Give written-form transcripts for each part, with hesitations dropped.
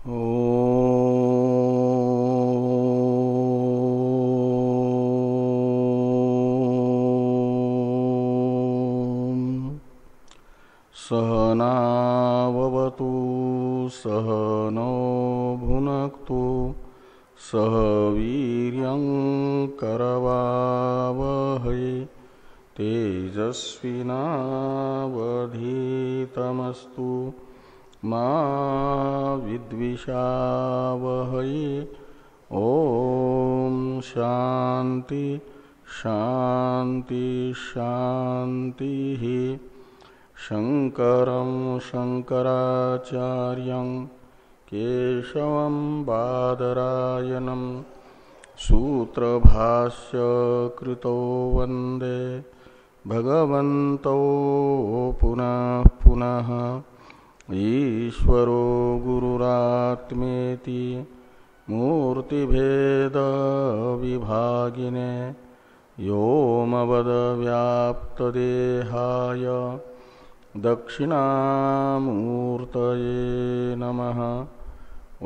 सहनावतु सहनो भुनक्तु सह वीर्यं करवावहै तेजस्विनावधीतमस्तु मा विद्विषावहै। ओम शांति शांति शांति। शंकरं शंकराचार्यं केशवं बादरायणं सूत्रभाष्य कृतो वंदे भगवन्तौ पुनः पुनः। ईश्वरो गुरुरात्मेति मूर्तिभेद विभागिने व्योमवद्व्याप्तदेहाय दक्षिणामूर्तये नमः।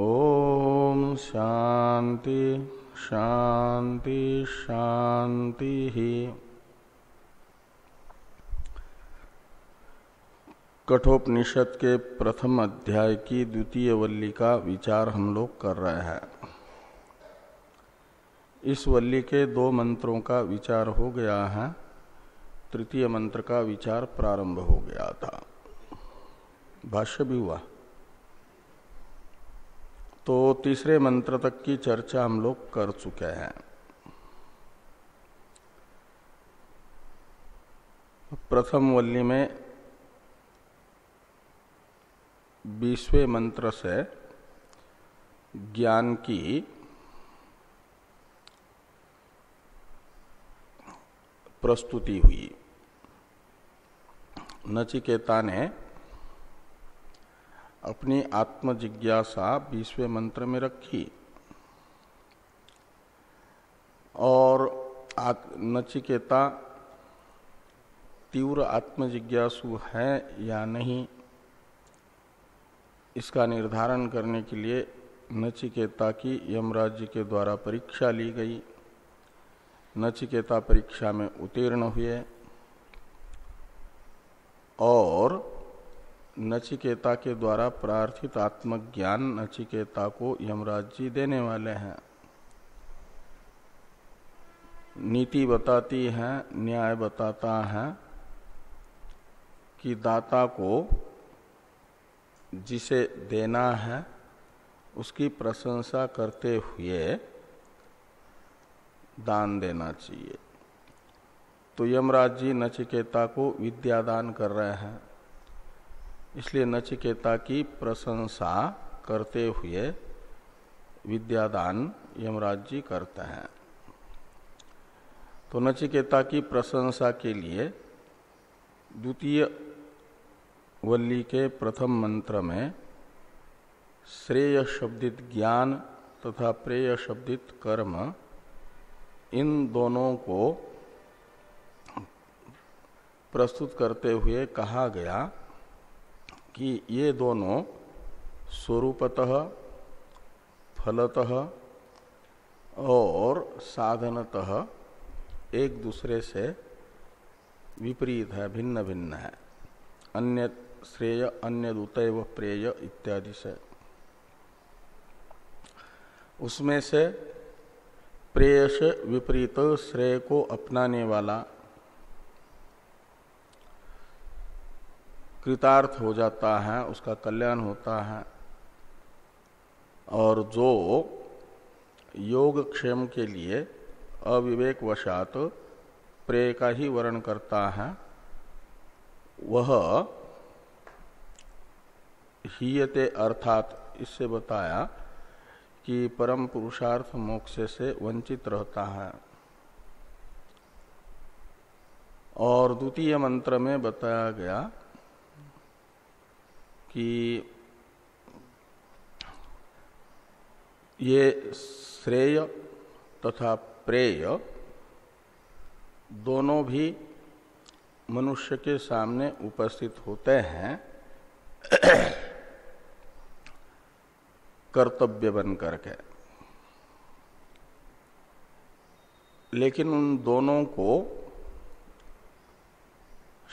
ओम शांति शांति शांति। कठोपनिषद के प्रथम अध्याय की द्वितीय वल्ली का विचार हम लोग कर रहे हैं। इस वल्ली के दो मंत्रों का विचार हो गया है, तृतीय मंत्र का विचार प्रारंभ हो गया था, भाष्य भी हुआ। तो तीसरे मंत्र तक की चर्चा हम लोग कर चुके हैं। प्रथम वल्ली में 20वें मंत्र से ज्ञान की प्रस्तुति हुई। नचिकेता ने अपनी आत्मजिज्ञासा 20वें मंत्र में रखी और नचिकेता तीव्र आत्मजिज्ञासु है या नहीं, इसका निर्धारण करने के लिए नचिकेता की यमराज जी के द्वारा परीक्षा ली गई। नचिकेता परीक्षा में उत्तीर्ण हुए और नचिकेता के द्वारा प्रार्थित आत्मज्ञान नचिकेता को यमराज जी देने वाले हैं। नीति बताती है, न्याय बताता है कि दाता को जिसे देना है उसकी प्रशंसा करते हुए दान देना चाहिए। तो यमराज जी नचिकेता को विद्यादान कर रहे हैं, इसलिए नचिकेता की प्रशंसा करते हुए विद्यादान यमराज जी करते हैं। तो नचिकेता की प्रशंसा के लिए द्वितीय वल्ली के प्रथम मंत्र में श्रेय शब्दित ज्ञान तथा प्रेय शब्दित कर्म, इन दोनों को प्रस्तुत करते हुए कहा गया कि ये दोनों स्वरूपतः, फलतः और साधनतः एक दूसरे से विपरीत है, भिन्न भिन्न है। अन्य श्रेय अन्य उतैव प्रेय इत्यादि से। उसमें से प्रेय से विपरीत श्रेय को अपनाने वाला कृतार्थ हो जाता है, उसका कल्याण होता है। और जो योगक्षेम के लिए अविवेक वशात प्रेय का ही वर्ण करता है, वह हीयते अर्थात इससे बताया कि परम पुरुषार्थ मोक्ष से वंचित रहता है। और द्वितीय मंत्र में बताया गया कि ये श्रेय तथा प्रेय दोनों भी मनुष्य के सामने उपस्थित होते हैं कर्तव्य बन करके। लेकिन उन दोनों को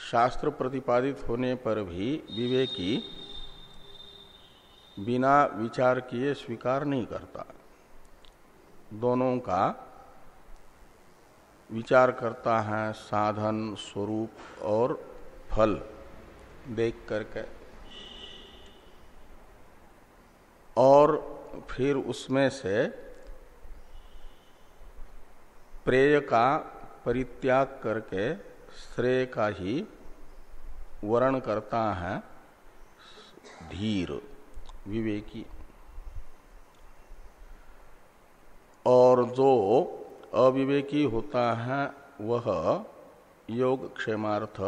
शास्त्र प्रतिपादित होने पर भी विवेकी बिना विचार किए स्वीकार नहीं करता। दोनों का विचार करता है, साधन, स्वरूप और फल देख करके, और फिर उसमें से प्रेय का परित्याग करके श्रेय का ही वर्ण करता है धीर विवेकी। और जो अविवेकी होता है वह योग क्षेमार्थ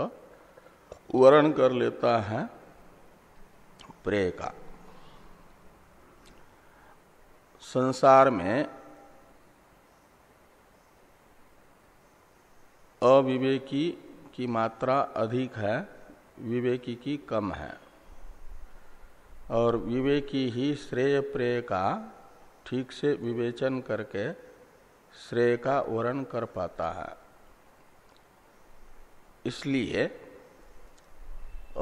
वर्ण कर लेता है प्रेय का। संसार में अविवेकी की मात्रा अधिक है, विवेकी की कम है, और विवेकी ही श्रेय प्रेय का ठीक से विवेचन करके श्रेय का वर्ण कर पाता है। इसलिए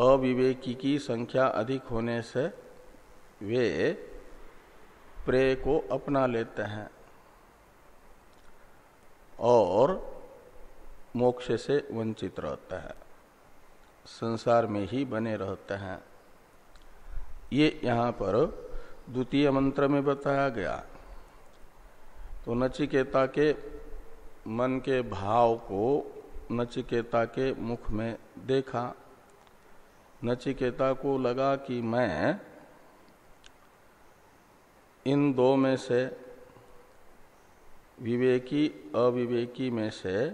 अविवेकी की संख्या अधिक होने से वे प्रेय को अपना लेते हैं और मोक्ष से वंचित रहते हैं, संसार में ही बने रहते हैं। ये यहाँ पर द्वितीय मंत्र में बताया गया। तो नचिकेता के मन के भाव को नचिकेता के मुख में देखा। नचिकेता को लगा कि मैं इन दो में से, विवेकी अविवेकी में से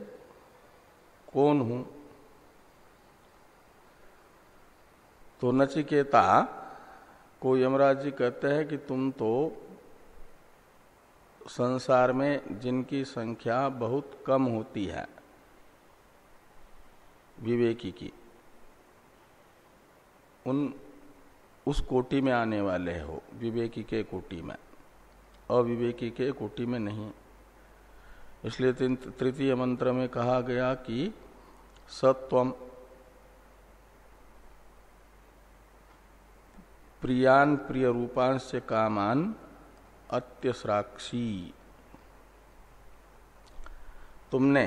कौन हूं। तो नचिकेता को यमराज जी कहते हैं कि तुम तो संसार में जिनकी संख्या बहुत कम होती है विवेकी की, उस कोटि में आने वाले हो, विवेकी के कोटि में, अविवेकी के कोटि में नहीं। इसलिए तृतीय मंत्र में कहा गया कि सत्वम प्रियान प्रिय रूपांश कामान अत्यस्राक्षी। तुमने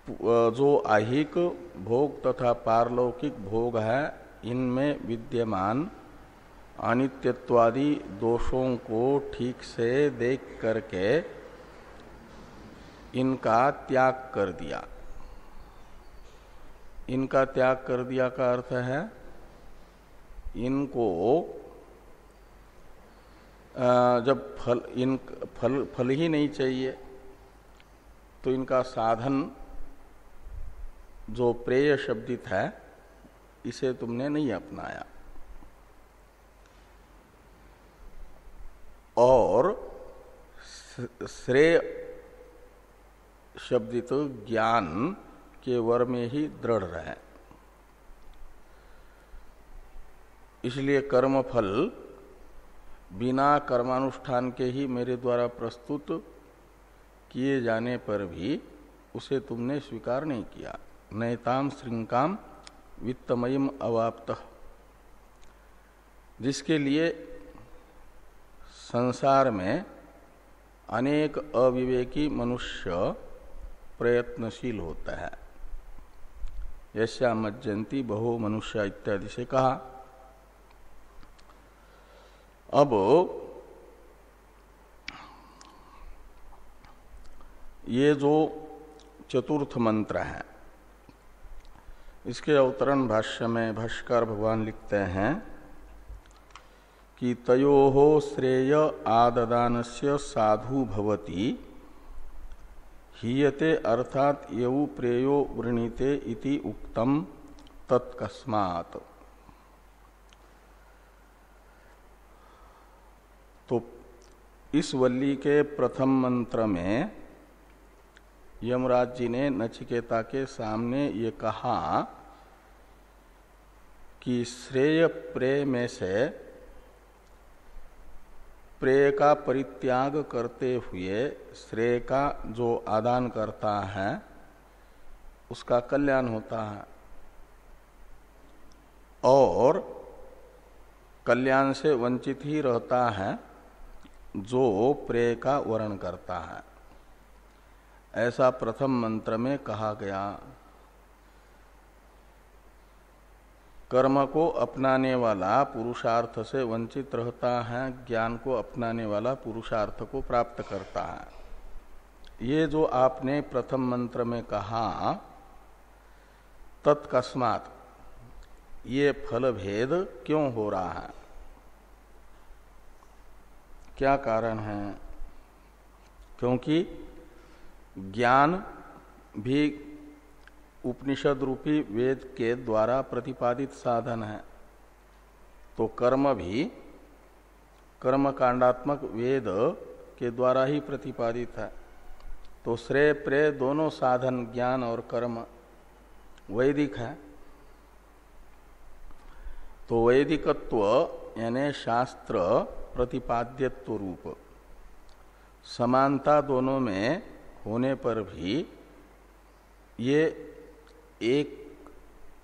जो आहिक भोग तथा पारलौकिक भोग है इनमें विद्यमान अनित्यत्वादि दोषों को ठीक से देख करके इनका त्याग कर दिया। इनका त्याग कर दिया का अर्थ है इनको जब फल ही नहीं चाहिए तो इनका साधन जो प्रेय शब्दित है इसे तुमने नहीं अपनाया, और श्रेय शब्दित ज्ञान के वर में ही दृढ़ रहे। इसलिए कर्मफल बिना कर्मानुष्ठान के ही मेरे द्वारा प्रस्तुत किए जाने पर भी उसे तुमने स्वीकार नहीं किया। नैताम श्रृंकाम वित्तमयीम अवाप्त, जिसके लिए संसार में अनेक अविवेकी मनुष्य प्रयत्नशील होता है। यस्या मज्जन्ति बहु मनुष्य इत्यादि से कहा। अब ये जो चतुर्थ मंत्र है इसके अवतरण भाष्य में भाष्यकार भगवान लिखते हैं कि तयोः श्रेय आददानस्य साधु भवति हीयते अर्थात यौ प्रेयो वृणीते इति उक्तम तत्कस्मात्। तो इस वल्ली के प्रथम मंत्र में यमराज जी ने नचिकेता के सामने ये कहा कि श्रेय प्रेय में से प्रेय का परित्याग करते हुए श्रेय का जो आदान करता है उसका कल्याण होता है, और कल्याण से वंचित ही रहता है जो प्रेय का वर्ण करता है। ऐसा प्रथम मंत्र में कहा गया। कर्म को अपनाने वाला पुरुषार्थ से वंचित रहता है, ज्ञान को अपनाने वाला पुरुषार्थ को प्राप्त करता है। ये जो आपने प्रथम मंत्र में कहा तत्कस्मात्, ये फल भेद क्यों हो रहा है, क्या कारण है? क्योंकि ज्ञान भी उपनिषद रूपी वेद के द्वारा प्रतिपादित साधन है, तो कर्म भी कर्म कांडात्मक वेद के द्वारा ही प्रतिपादित है। तो श्रेय प्रेय दोनों साधन ज्ञान और कर्म वैदिक है। तो वैदिकत्व यानी शास्त्र प्रतिपाद्यत्व रूप समानता दोनों में होने पर भी ये एक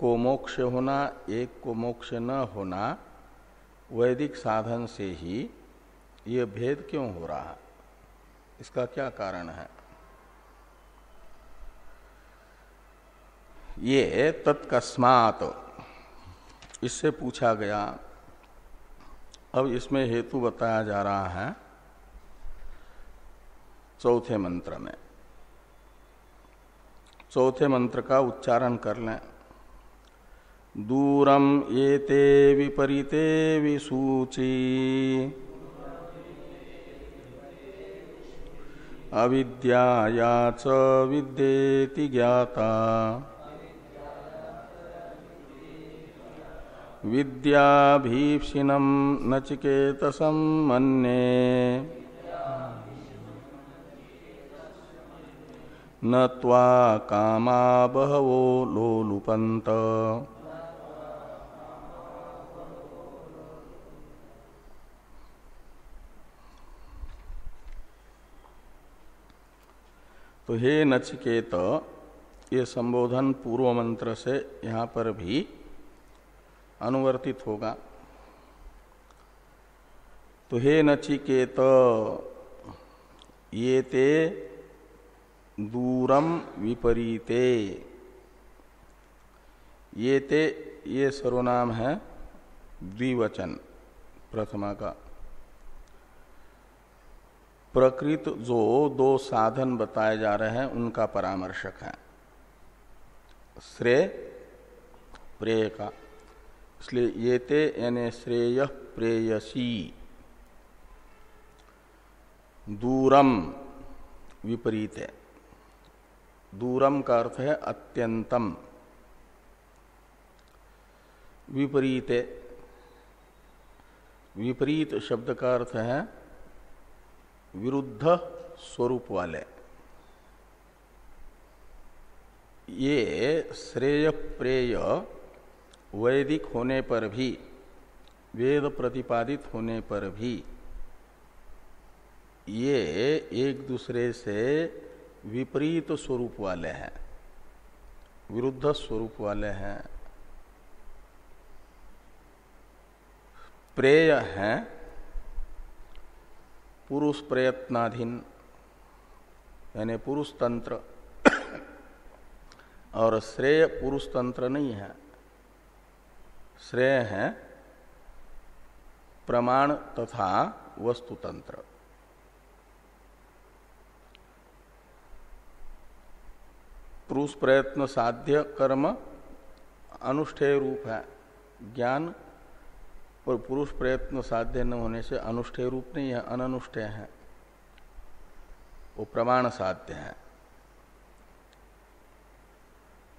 को मोक्ष होना, एक को मोक्ष न होना वैदिक साधन से ही ये भेद क्यों हो रहा है, इसका क्या कारण है? ये तत्कस्मात् इससे पूछा गया। अब इसमें हेतु बताया जा रहा है चौथे मंत्र में। चौथे मंत्र का उच्चारण कर लें। दूरम एते विपरीते विसूची अविद्याया च विद्येति ज्ञाता विद्याभीप्सिनं नचिकेतसं मन्ये न त्वा कामा बहवो लोलुपन्त। तो हे नचिकेत, ये संबोधन पूर्व मंत्र से यहाँ पर भी अनुवर्तित होगा। तो हे नचिकेत, ये ते दूरम विपरीते, ये ते ये सर्वनाम है द्विवचन प्रथमा का। प्रकृत जो दो साधन बताए जा रहे हैं उनका परामर्शक है, श्रेय प्रेय का। इसलिए ये ते यानी श्रेय प्रेयसी, दूरम विपरीत है। दूरम का अर्थ है अत्यंतम, विपरीत विपरीत शब्द का अर्थ है विरुद्ध स्वरूप वाले। ये श्रेय प्रेय वैदिक होने पर भी, वेद प्रतिपादित होने पर भी ये एक दूसरे से विपरीत स्वरूप वाले हैं, विरुद्ध स्वरूप वाले हैं। प्रेय हैं पुरुष प्रयत्नाधीन यानी पुरुष तंत्र, और श्रेय पुरुष तंत्र नहीं है। श्रेय है प्रमाण तथा वस्तुतंत्र। पुरुष प्रयत्न साध्य कर्म अनुष्ठेय रूप है, ज्ञान और पुरुष प्रयत्न साध्य न होने से अनुष्ठेय रूप नहीं है, अननुष्ठेय है, वो प्रमाण साध्य है,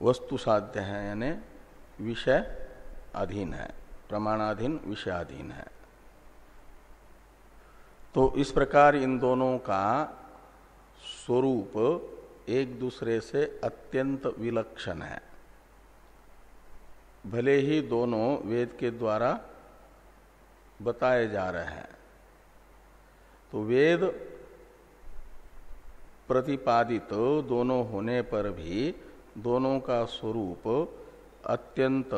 वस्तु साध्य है यानी विषय अधीन है, प्रमाणाधीन विषयाधीन है। तो इस प्रकार इन दोनों का स्वरूप एक दूसरे से अत्यंत विलक्षण है। भले ही दोनों वेद के द्वारा बताए जा रहे हैं, तो वेद प्रतिपादित दोनों होने पर भी दोनों का स्वरूप अत्यंत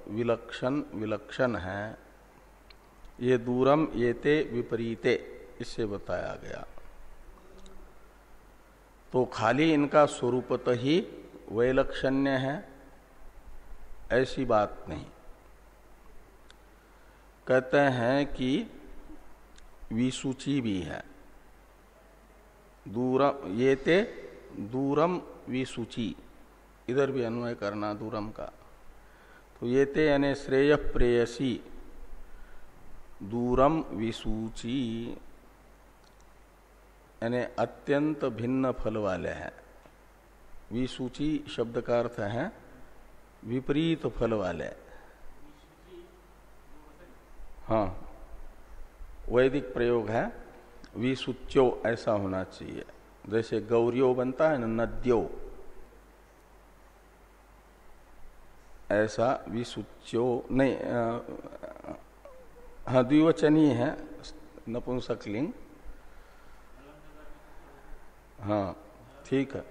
विलक्षण विलक्षण है। ये दूरम येते विपरीते इससे बताया गया। तो खाली इनका स्वरूपत ही वैलक्षण्य है ऐसी बात नहीं। कहते हैं कि विसूची भी है। दूरम येते दूरम विसूची, इधर भी अन्वय करना दूरम का। तो येते यानी श्रेय प्रेयसी दूरम विसूची यानी अत्यंत भिन्न फल वाले हैं। विसूची शब्द का अर्थ है विपरीत फल वाले। हाँ, वैदिक प्रयोग है विसूच्यो, ऐसा होना चाहिए। जैसे गौरियो बनता है ना, नद्यो, ऐसा विसूच्यो नहीं। हाँ, द्विवचनी है नपुंसकलिंग। हाँ ठीक है,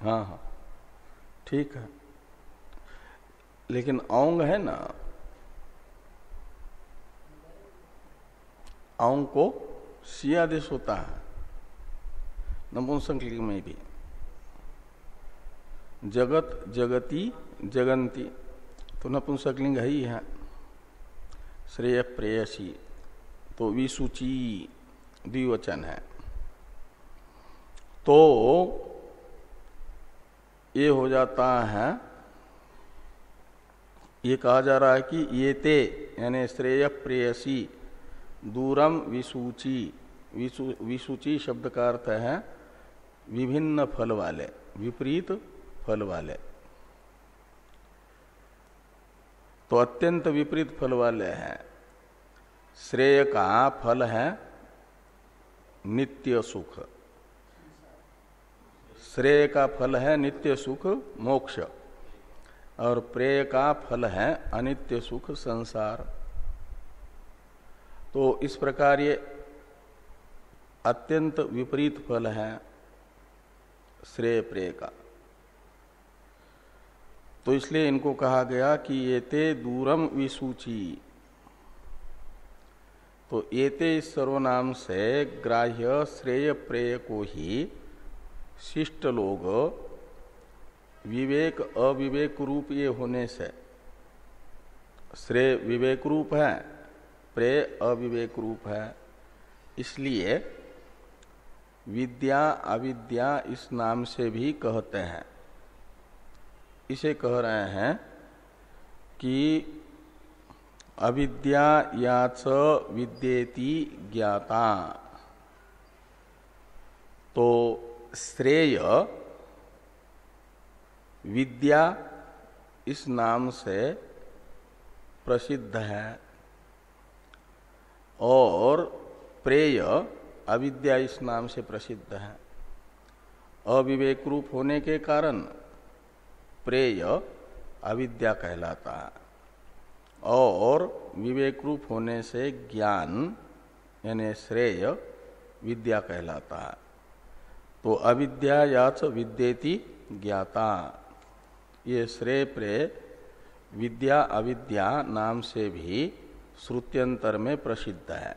हाँ हाँ ठीक है। लेकिन औंग है ना, औंग को सी आदेश होता है नपुंसकलिंग में भी। जगत जगती जगंती तो नपुंसकलिंग ही है। श्रेय प्रेयसी तो विसूची द्विवचन है। तो ये हो जाता है, ये कहा जा रहा है कि ये ते यानी श्रेय प्रेयसी दूरम विसूची। विसूची शब्द का अर्थ है विभिन्न फल वाले, विपरीत फल वाले। तो अत्यंत विपरीत फल वाले हैं। श्रेय का फल है नित्य सुख, श्रेय का फल है नित्य सुख मोक्ष, और प्रेय का फल है अनित्य सुख संसार। तो इस प्रकार ये अत्यंत विपरीत फल है श्रेय प्रेय का। तो इसलिए इनको कहा गया कि येते दूरम विसूची। तो येते इस सर्वनाम से ग्राह्य श्रेय प्रेय को ही शिष्ट लोग विवेक अविवेक रूप ये होने से, श्रेय विवेक रूप है, प्रेय अविवेक रूप है, इसलिए विद्या अविद्या इस नाम से भी कहते हैं। इसे कह रहे हैं कि अविद्या याच विद्येति ज्ञाता। तो श्रेय विद्या इस नाम से प्रसिद्ध है और प्रेय अविद्या इस नाम से प्रसिद्ध है। अविवेक रूप होने के कारण प्रेय अविद्या कहलाता है और विवेक रूप होने से ज्ञान यानी श्रेय विद्या कहलाता है। तो अविद्या याच विद्येति ज्ञाता, ये श्रेय प्रेय विद्या अविद्या नाम से भी श्रुत्यंतर में प्रसिद्ध है।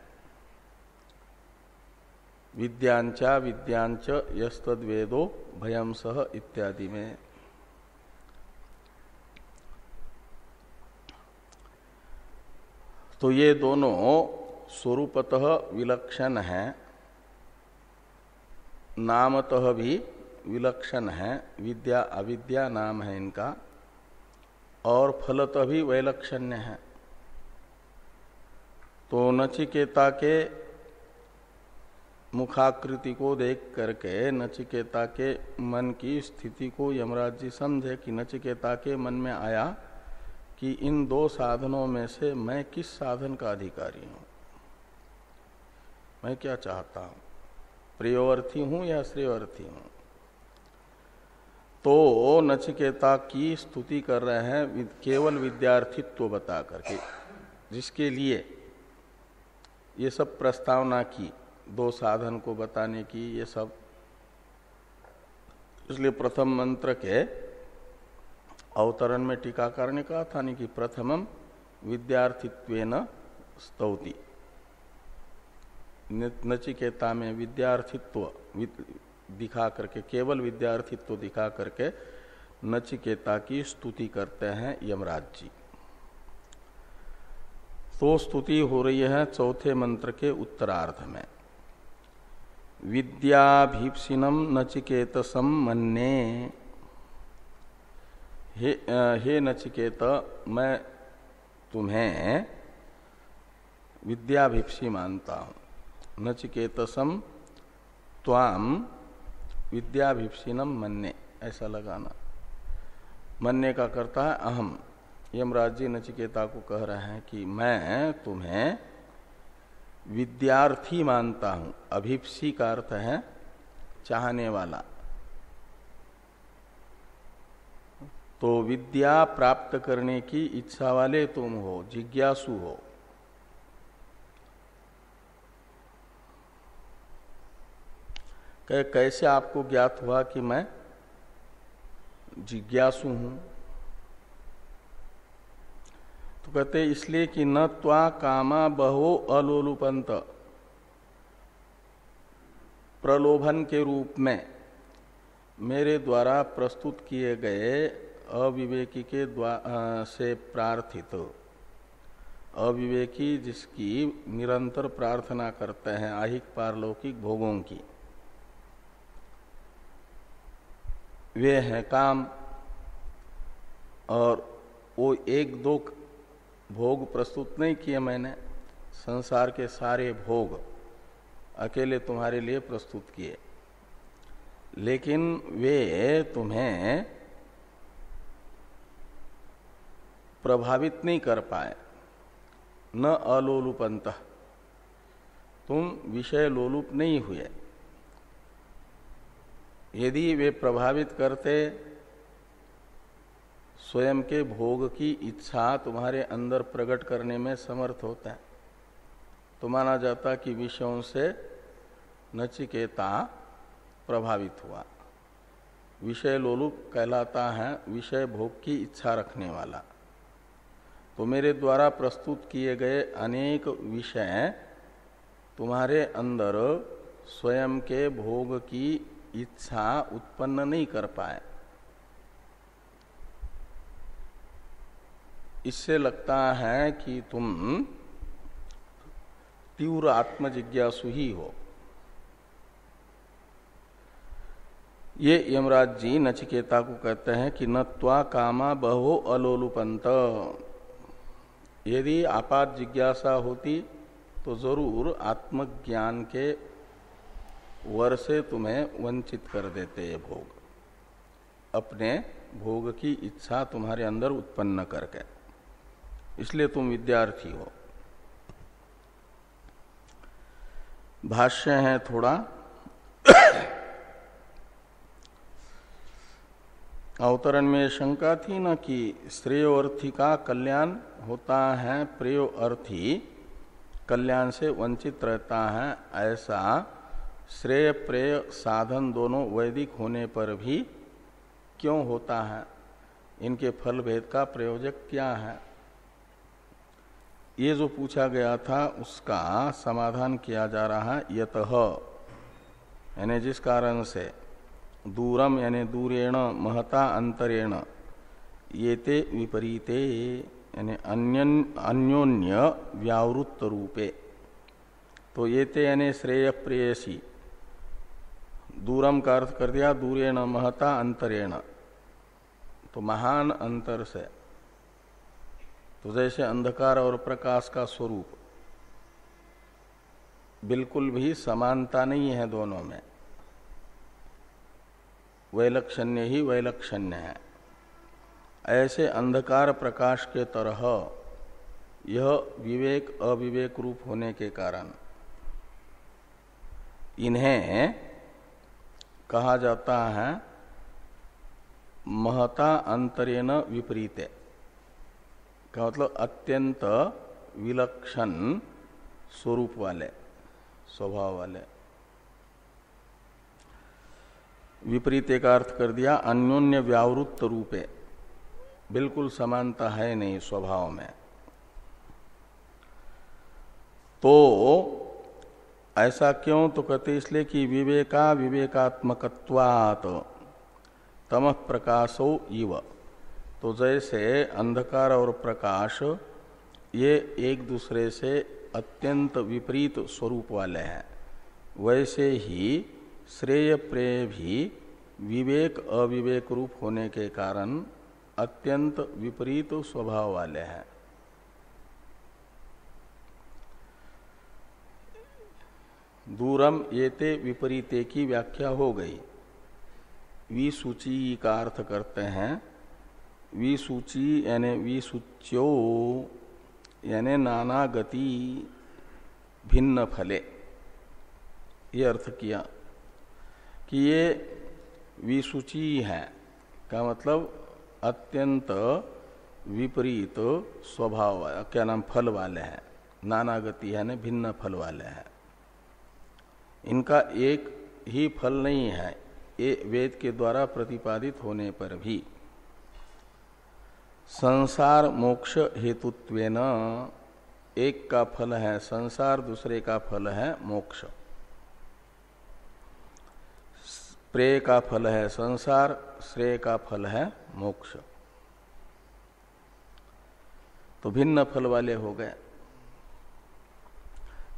विद्यांचा विद्यांच यस्तद्वेदो भयं सह इत्यादि में। तो ये दोनों स्वरूपतः विलक्षण हैं, नामतः भी विलक्षण है। विद्या अविद्या नाम है इनका, और फलतः भी वैलक्षण्य है। तो नचिकेता के मुखाकृति को देख करके नचिकेता के मन की स्थिति को यमराज जी समझे कि नचिकेता के मन में आया कि इन दो साधनों में से मैं किस साधन का अधिकारी हूं, मैं क्या चाहता हूं, प्रियोर्थी हूं या श्रेयोर्थी हूं। तो नचिकेता की स्तुति कर रहे हैं केवल विद्यार्थित्व बता करके, जिसके लिए ये सब प्रस्तावना की, दो साधन को बताने की, ये सब। इसलिए प्रथम मंत्र के अवतरण में टीकाकार ने कहा था नहीं कि प्रथमम विद्यार्थित्वेन स्तौति, नचिकेता में विद्यार्थित्व दिखा करके, केवल विद्यार्थित्व दिखा करके नचिकेता की स्तुति करते हैं यमराज जी। तो स्तुति हो रही है चौथे मंत्र के उत्तरार्ध में। विद्याभीप्सिनम नचिकेतसम मन्ये, हे नचिकेत, मैं तुम्हें विद्याभिप्सी मानता हूं। नचिकेतसम त्वाम विद्याभिप्सिनम मन्ये, ऐसा लगाना। मन्ने का करता है अहम। यमराज जी नचिकेता को कह रहे हैं कि मैं तुम्हें विद्यार्थी मानता हूं। अभिप्सी का अर्थ है चाहने वाला। तो विद्या प्राप्त करने की इच्छा वाले तुम हो, जिज्ञासु हो। कैसे आपको ज्ञात हुआ कि मैं जिज्ञासु हूं? तो कहते इसलिए कि न त्वा कामा बहो अलोलुपंत, प्रलोभन के रूप में मेरे द्वारा प्रस्तुत किए गए अविवेकी के से प्रार्थित, अविवेकी जिसकी निरंतर प्रार्थना करते हैं आहिक पारलौकिक भोगों की, वे हैं काम। और वो एक दो भोग प्रस्तुत नहीं किए मैंने, संसार के सारे भोग अकेले तुम्हारे लिए प्रस्तुत किए, लेकिन वे तुम्हें प्रभावित नहीं कर पाए। न अलोलुपंत, तुम विषय लोलुप नहीं हुए। यदि वे प्रभावित करते, स्वयं के भोग की इच्छा तुम्हारे अंदर प्रकट करने में समर्थ होता है, तो माना जाता कि विषयों से नचिकेता प्रभावित हुआ। विषय लोलुप कहलाता है विषय भोग की इच्छा रखने वाला। तो मेरे द्वारा प्रस्तुत किए गए अनेक विषय तुम्हारे अंदर स्वयं के भोग की इच्छा उत्पन्न नहीं कर पाए। इससे लगता है कि तुम तीव्र आत्मजिज्ञासु ही हो। ये यमराज जी नचिकेता को कहते हैं कि न त्वा कामा बहो अलोलुपंत। यदि आपात जिज्ञासा होती तो जरूर आत्मज्ञान के वर से तुम्हें वंचित कर देते ये भोग, अपने भोग की इच्छा तुम्हारे अंदर उत्पन्न करके। इसलिए तुम विद्यार्थी हो। भाष्य है थोड़ा। अवतरण में शंका थी न कि श्रेयोर्थी का कल्याण होता है, प्रेयोर्थी कल्याण से वंचित रहता है। ऐसा श्रेय प्रेय साधन दोनों वैदिक होने पर भी क्यों होता है? इनके फल भेद का प्रयोजक क्या है? ये जो पूछा गया था उसका समाधान किया जा रहा है। यतः यानी जिस कारण से, दूरम यानी दूरेण महता अंतरेण, येते विपरीते यानी अन्योन्य व्यावृत्त रूपे। तो येते यानी श्रेय प्रेयसी, दूरम का अर्थ कर दिया दूरेण महता अंतरेण, तो महान अंतर से। तो जैसे अंधकार और प्रकाश का स्वरूप बिल्कुल भी समानता नहीं है दोनों में, वैलक्षण्य ही वैलक्षण्य है। ऐसे अंधकार प्रकाश के तरह यह विवेक अविवेक रूप होने के कारण इन्हें कहा जाता है महता अंतरेण विपरीते, का मतलब अत्यंत विलक्षण स्वरूप वाले, स्वभाव वाले। विपरीत का अर्थ कर दिया अन्योन्य व्यावृत्त रूपे, बिल्कुल समानता है नहीं स्वभाव में। तो ऐसा क्यों? तो कहते इसलिए कि विवेका विवेकात्मकत्वात् तमः प्रकाशो इव। तो जैसे अंधकार और प्रकाश ये एक दूसरे से अत्यंत विपरीत स्वरूप वाले हैं, वैसे ही श्रेय प्रेय भी विवेक अविवेक रूप होने के कारण अत्यंत विपरीत स्वभाव वाले हैं। दूरम येते विपरीते की व्याख्या हो गई। विसूची का अर्थ करते हैं विसूची यानी विसूच्यो यानी नाना गति भिन्न फले, ये अर्थ किया कि ये विसूची है का मतलब अत्यंत विपरीत स्वभाव, क्या नाम, फल वाले हैं। नाना गति है, भिन्न फल वाले हैं। इनका एक ही फल नहीं है, ये वेद के द्वारा प्रतिपादित होने पर भी। संसार मोक्ष हेतुत्वेन, एक का फल है संसार, दूसरे का फल है मोक्ष। प्रेय का फल है संसार, श्रेय का फल है मोक्ष। तो भिन्न फल वाले हो गए।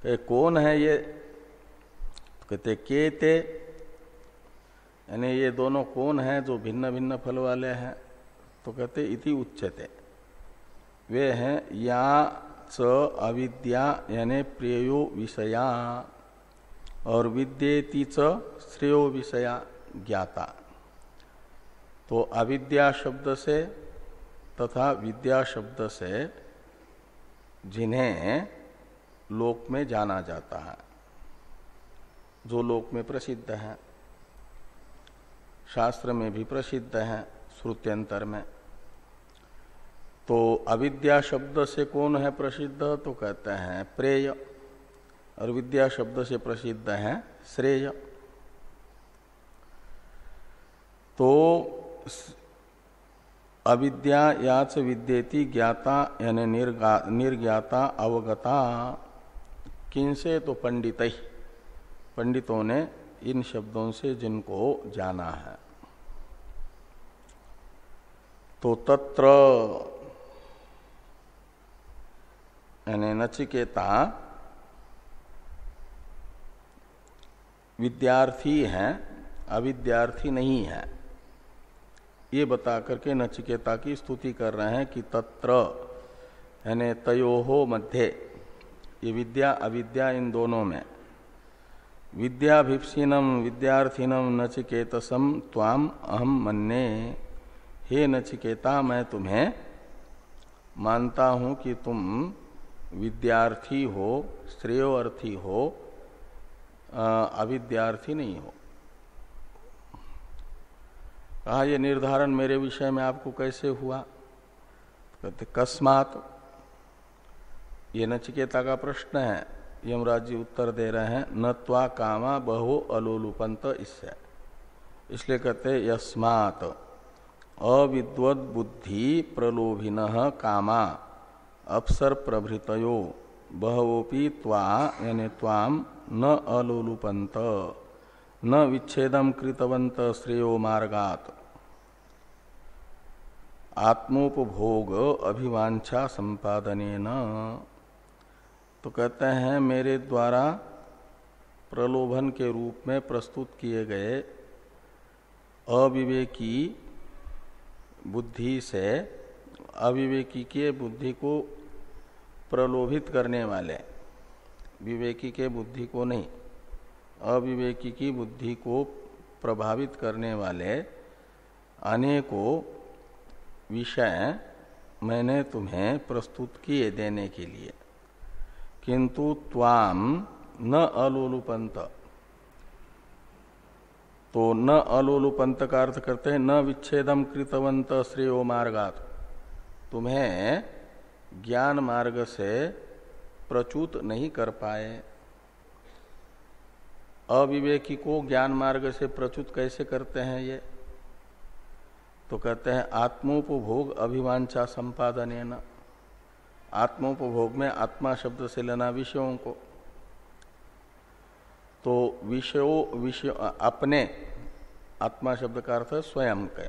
तो कौन है ये? तो कहते केते, यानी ये दोनों कौन हैं जो भिन्न भिन्न फल वाले हैं? तो कहते इति उच्यते, वे हैं या च अविद्या यानी प्रेयो विषया और विद्येति च श्रेयो विषया ज्ञाता। तो अविद्या शब्द से तथा विद्या शब्द से जिन्हें लोक में जाना जाता है, जो लोक में प्रसिद्ध है, शास्त्र में भी प्रसिद्ध है, श्रुत्यंतर में। तो अविद्या शब्द से कौन है प्रसिद्ध? तो कहते हैं प्रेय, और विद्या शब्द से प्रसिद्ध है श्रेय। तो अविद्या याच विद्येति ज्ञाता यानी निर्ज्ञाता अवगता किनसे? तो पंडित ही, पंडितों ने इन शब्दों से जिनको जाना है। तो तत्र यानी नचिकेता विद्यार्थी है, अविद्यार्थी नहीं है, ये बता करके नचिकेता की स्तुति कर रहे हैं कि तत्र यानी तयोहो मध्य, ये विद्या अविद्या इन दोनों में, विद्याभिप्सिनम विद्यार्थिनम नचिकेतसम त्वाम अहम मन्ये, हे नचिकेता मैं तुम्हें मानता हूं कि तुम विद्यार्थी हो, श्रेयोर्थी हो, अविद्यार्थी नहीं हो। कहा ये निर्धारण मेरे विषय में आपको कैसे हुआ? कहते कस्मात, ये नचिकेता का प्रश्न है। यमराज जी उत्तर दे रहे हैं न त्वा कामा बहु अलोलुपंत, इसलिए कहते यस्मात् अविद्वद बुद्धि प्रलोभिनः कामा अप्सर प्रभृतयो बहवोपि त्वा यानी त्वाम न अलोलुपंत न विच्छेदम कृतवंत श्रेयो मार्गात आत्मोपभोग अभिवांछा संपादनेन। तो कहते हैं मेरे द्वारा प्रलोभन के रूप में प्रस्तुत किए गए अविवेकी बुद्धि से, अविवेकी के बुद्धि को प्रलोभित करने वाले, विवेकी के बुद्धि को नहीं, अविवेकी की बुद्धि को प्रभावित करने वाले अनेकों विषय मैंने तुम्हें प्रस्तुत किए देने के लिए, किंतु त्वाम न अलोलुपंत। तो न अलोलुपंत का अर्थ करते हैं न विच्छेदम कृतवंत श्रेयो मार्गात, तुम्हें ज्ञान मार्ग से प्रच्युत नहीं कर पाए। अविवेकी को ज्ञान मार्ग से प्रच्युत कैसे करते हैं ये? तो कहते हैं आत्मोपभोग अभिवांछा संपादनेन। आत्मोपभोग में आत्मा शब्द से लेना विषयों को। तो विषय अपने, आत्मा शब्द का अर्थ स्वयं का,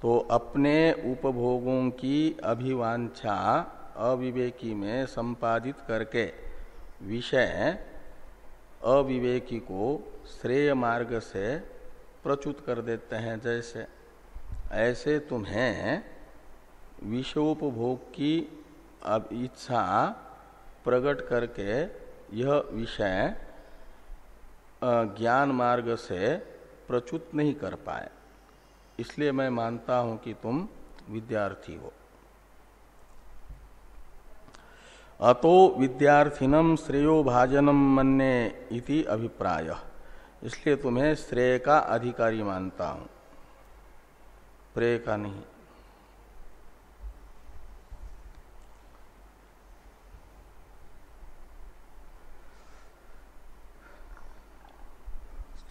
तो अपने उपभोगों की अभिवांछा अविवेकी में संपादित करके विषय अविवेकी को श्रेय मार्ग से प्रच्युत कर देते हैं। जैसे ऐसे तुम्हें विषयोपभोग की इच्छा प्रकट करके यह विषय ज्ञान मार्ग से प्रच्युत नहीं कर पाए, इसलिए मैं मानता हूं कि तुम विद्यार्थी हो। अतो विद्यार्थिनम श्रेयो भाजनम मन्ये इति अभिप्राय, इसलिए तुम्हें श्रेय का अधिकारी मानता हूं, प्रेय का नहीं।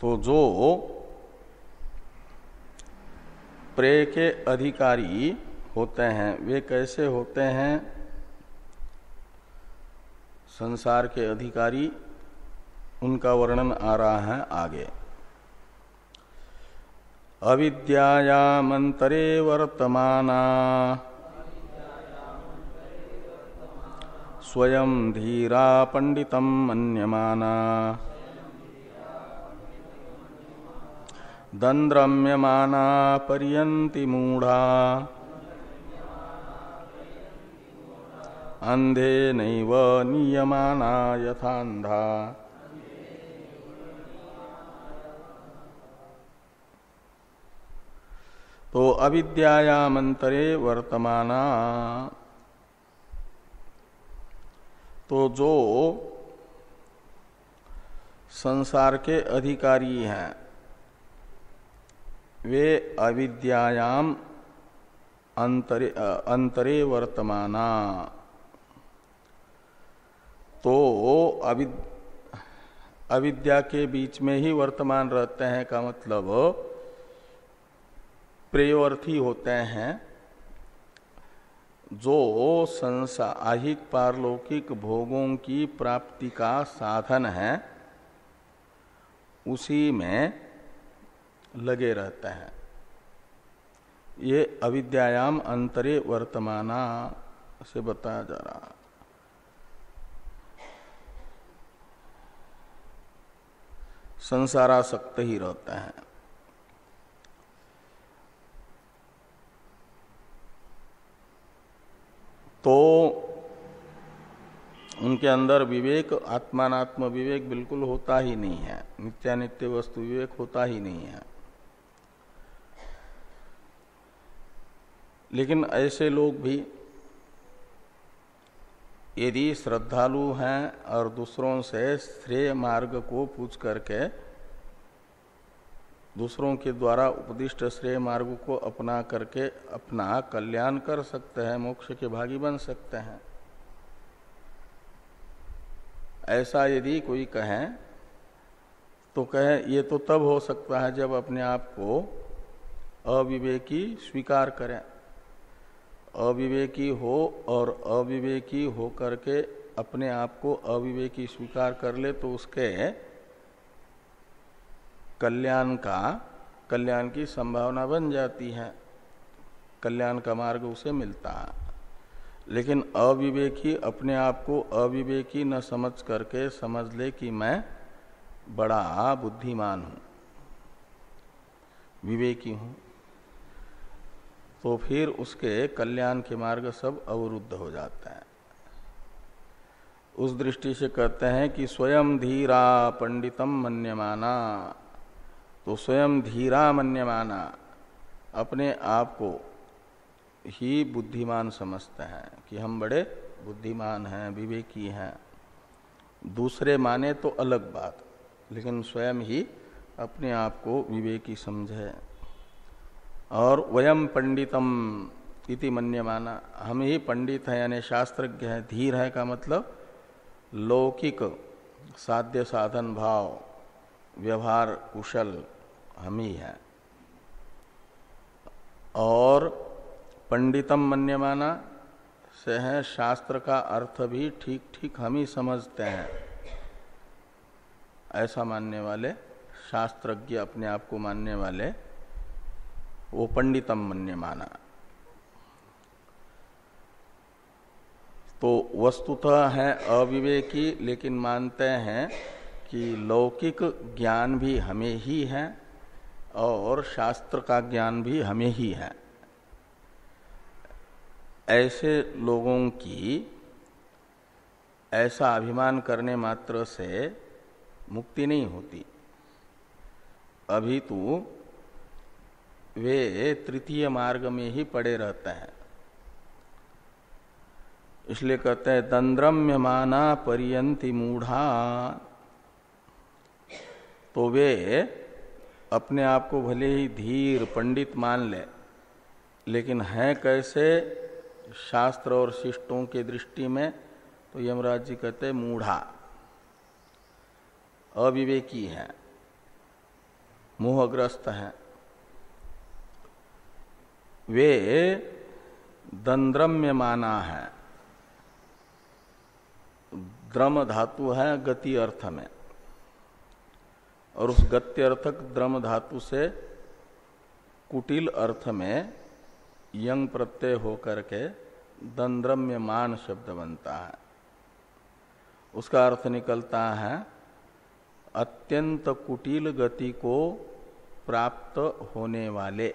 तो जो प्रेय के अधिकारी होते हैं वे कैसे होते हैं? संसार के अधिकारी, उनका वर्णन आ रहा है आगे। अविद्यायामंतरे वर्तमाना स्वयं धीरा पंडितम मन्यमाना दंद्रम्यमाना पर्यन्ति मूढ़ा अंधे नैव नियमाना यथांधा। तो अविद्यायामंतरे वर्तमाना, तो जो संसार के अधिकारी हैं वे अविद्यायाम अंतरे वर्तमाना, तो अविद्या के बीच में ही वर्तमान रहते हैं का मतलब प्रेयर्थी होते हैं। जो संसार आहिक पारलौकिक भोगों की प्राप्ति का साधन है उसी में लगे रहते हैं। ये अविद्यायाम अंतरे वर्तमाना से बताया जा रहा है। संसारासक्त ही रहते हैं। तो उनके अंदर विवेक, आत्मानात्म विवेक बिल्कुल होता ही नहीं है, नित्यानित्य वस्तु विवेक होता ही नहीं है। लेकिन ऐसे लोग भी यदि श्रद्धालु हैं और दूसरों से श्रेय मार्ग को पूछ करके दूसरों के द्वारा उपदिष्ट श्रेय मार्ग को अपना करके अपना कल्याण कर सकते हैं, मोक्ष के भागी बन सकते हैं, ऐसा यदि कोई कहे तो कहे ये तो तब हो सकता है जब अपने आप को अविवेकी स्वीकार करें। अविवेकी हो और अविवेकी हो करके अपने आप को अविवेकी स्वीकार कर ले तो उसके कल्याण की संभावना बन जाती है, कल्याण का मार्ग उसे मिलता है। लेकिन अविवेकी अपने आप को अविवेकी न समझ करके समझ ले कि मैं बड़ा बुद्धिमान हूं, विवेकी हूं, तो फिर उसके कल्याण के मार्ग सब अवरुद्ध हो जाता है। उस दृष्टि से कहते हैं कि स्वयं धीरा पंडितम मन्यमाना, तो स्वयं धीरा मन्यमाना अपने आप को ही बुद्धिमान समझते हैं कि हम बड़े बुद्धिमान हैं, विवेकी हैं। दूसरे माने तो अलग बात, लेकिन स्वयं ही अपने आप को विवेकी समझे। और वयम पंडितम इति मन्यमाना, हम ही पंडित हैं यानी शास्त्रज्ञ हैं। धीर है का मतलब लौकिक साध्य साधन भाव व्यवहार कुशल हम ही हैं। और पंडितम मन्यमाना से है शास्त्र का अर्थ भी ठीक ठीक हम ही समझते हैं, ऐसा मानने वाले, शास्त्रज्ञ अपने आप को मानने वाले, वो पंडितम मन्यमाना। तो वस्तुतः है अविवेकी, लेकिन मानते हैं कि लौकिक ज्ञान भी हमें ही है और शास्त्र का ज्ञान भी हमें ही है। ऐसे लोगों की ऐसा अभिमान करने मात्र से मुक्ति नहीं होती, अभी तो वे तृतीय मार्ग में ही पड़े रहते हैं। इसलिए कहते हैं दंद्रम्यमाना पर्यंति मूढ़ा। तो वे अपने आप को भले ही धीर पंडित मान ले, लेकिन हैं कैसे शास्त्र और शिष्टों के दृष्टि में, तो यमराज जी कहते हैं मूढ़ा, अविवेकी है, मोहग्रस्त हैं। वे दंद्रम्यमाना है, द्रम धातु है गति अर्थ में, और उस गत्यर्थक द्रम धातु से कुटिल अर्थ में यंग प्रत्यय होकर के दंद्रम्यमान शब्द बनता है। उसका अर्थ निकलता है अत्यंत कुटिल गति को प्राप्त होने वाले।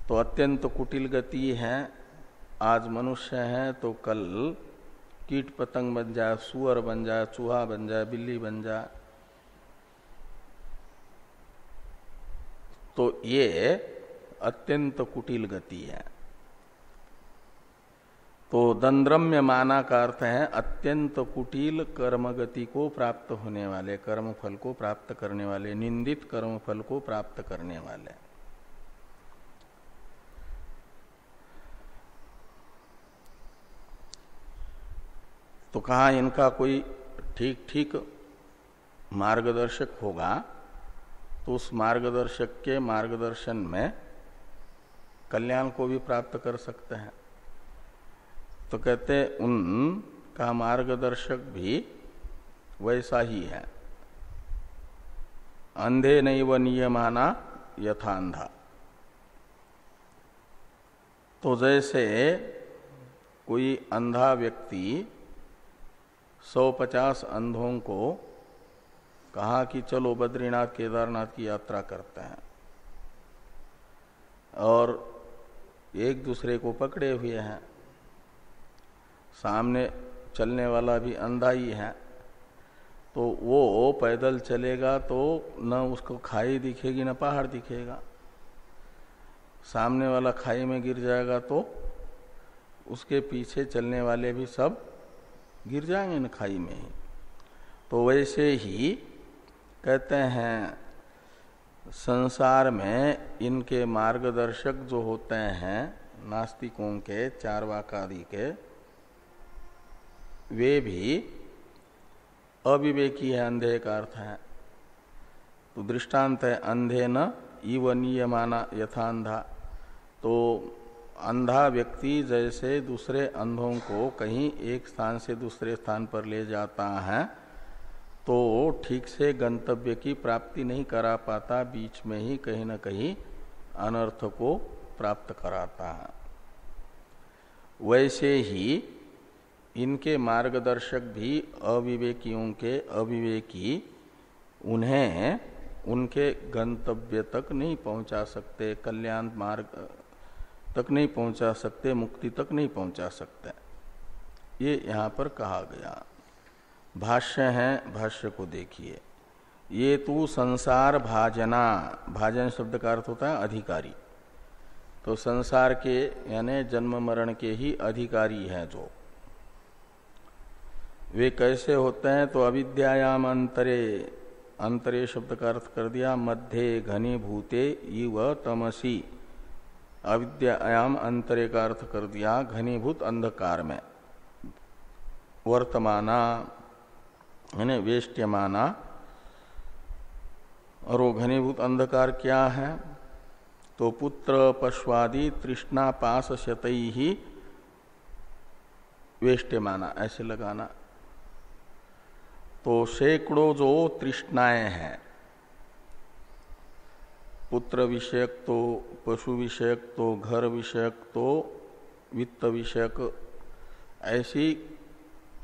तो अत्यंत कुटिल गति है, आज मनुष्य है तो कल कीट पतंग बन जाए, सुअर बन जाए, चूहा बन जाए, बिल्ली बन जाए। तो ये अत्यंत कुटिल गति है। तो दंद्रम्यमाना का अर्थ है अत्यंत कुटिल कर्मगति को प्राप्त होने वाले, कर्मफल को प्राप्त करने वाले, निंदित कर्मफल को प्राप्त करने वाले। तो कहा इनका कोई ठीक ठीक मार्गदर्शक होगा, तो उस मार्गदर्शक के मार्गदर्शन में कल्याण को भी प्राप्त कर सकते हैं। तो कहते उनका मार्गदर्शक भी वैसा ही है, अंधे नैव नियमाना यथा अंधा। तो जैसे कोई अंधा व्यक्ति 150 अंधों को कहा कि चलो बद्रीनाथ केदारनाथ की यात्रा करते हैं, और एक दूसरे को पकड़े हुए हैं, सामने चलने वाला भी अंधा ही है, तो वो पैदल चलेगा तो न उसको खाई दिखेगी न पहाड़ दिखेगा। सामने वाला खाई में गिर जाएगा तो उसके पीछे चलने वाले भी सब गिर जाएंगे न खाई में ही। तो वैसे ही कहते हैं संसार में इनके मार्गदर्शक जो होते हैं नास्तिकों के, चार्वाकादि के, वे भी अविवेकी है, अंधे का अर्थ है। तो दृष्टांत है अंधे न इव नियमाना यथा अंधा। तो अंधा व्यक्ति जैसे दूसरे अंधों को कहीं एक स्थान से दूसरे स्थान पर ले जाता है, तो ठीक से गंतव्य की प्राप्ति नहीं करा पाता, बीच में ही कहीं न कहीं अनर्थ को प्राप्त कराता है। वैसे ही इनके मार्गदर्शक भी अविवेकियों के अविवेकी उन्हें उनके गंतव्य तक नहीं पहुंचा सकते, कल्याण मार्ग तक नहीं पहुंचा सकते, मुक्ति तक नहीं पहुंचा सकते। ये यहाँ पर कहा गया। भाष्य है, भाष्य को देखिए। ये तो संसार भाजना, भाजन शब्द का अर्थ होता है अधिकारी। तो संसार के यानी जन्म मरण के ही अधिकारी हैं जो, वे कैसे होते हैं? तो अविद्यायाम अंतरे, अंतरे शब्द का अर्थ कर दिया मध्य घनीभूते इव तमसी। अविद्यायाम अंतरे का अर्थ कर दिया घनीभूत अंधकार में। वर्तमाना यानी वेष्ट्यमाना। और वो घनीभूत अंधकार क्या है? तो पुत्र पश्वादि तृष्णा पास शतई ही वेष्ट्यमाना, ऐसे लगाना। तो सैकड़ों जो तृष्णाएं हैं, पुत्र विषयक तो, पशु विषयक तो, घर विषयक तो, वित्त विषयक, ऐसी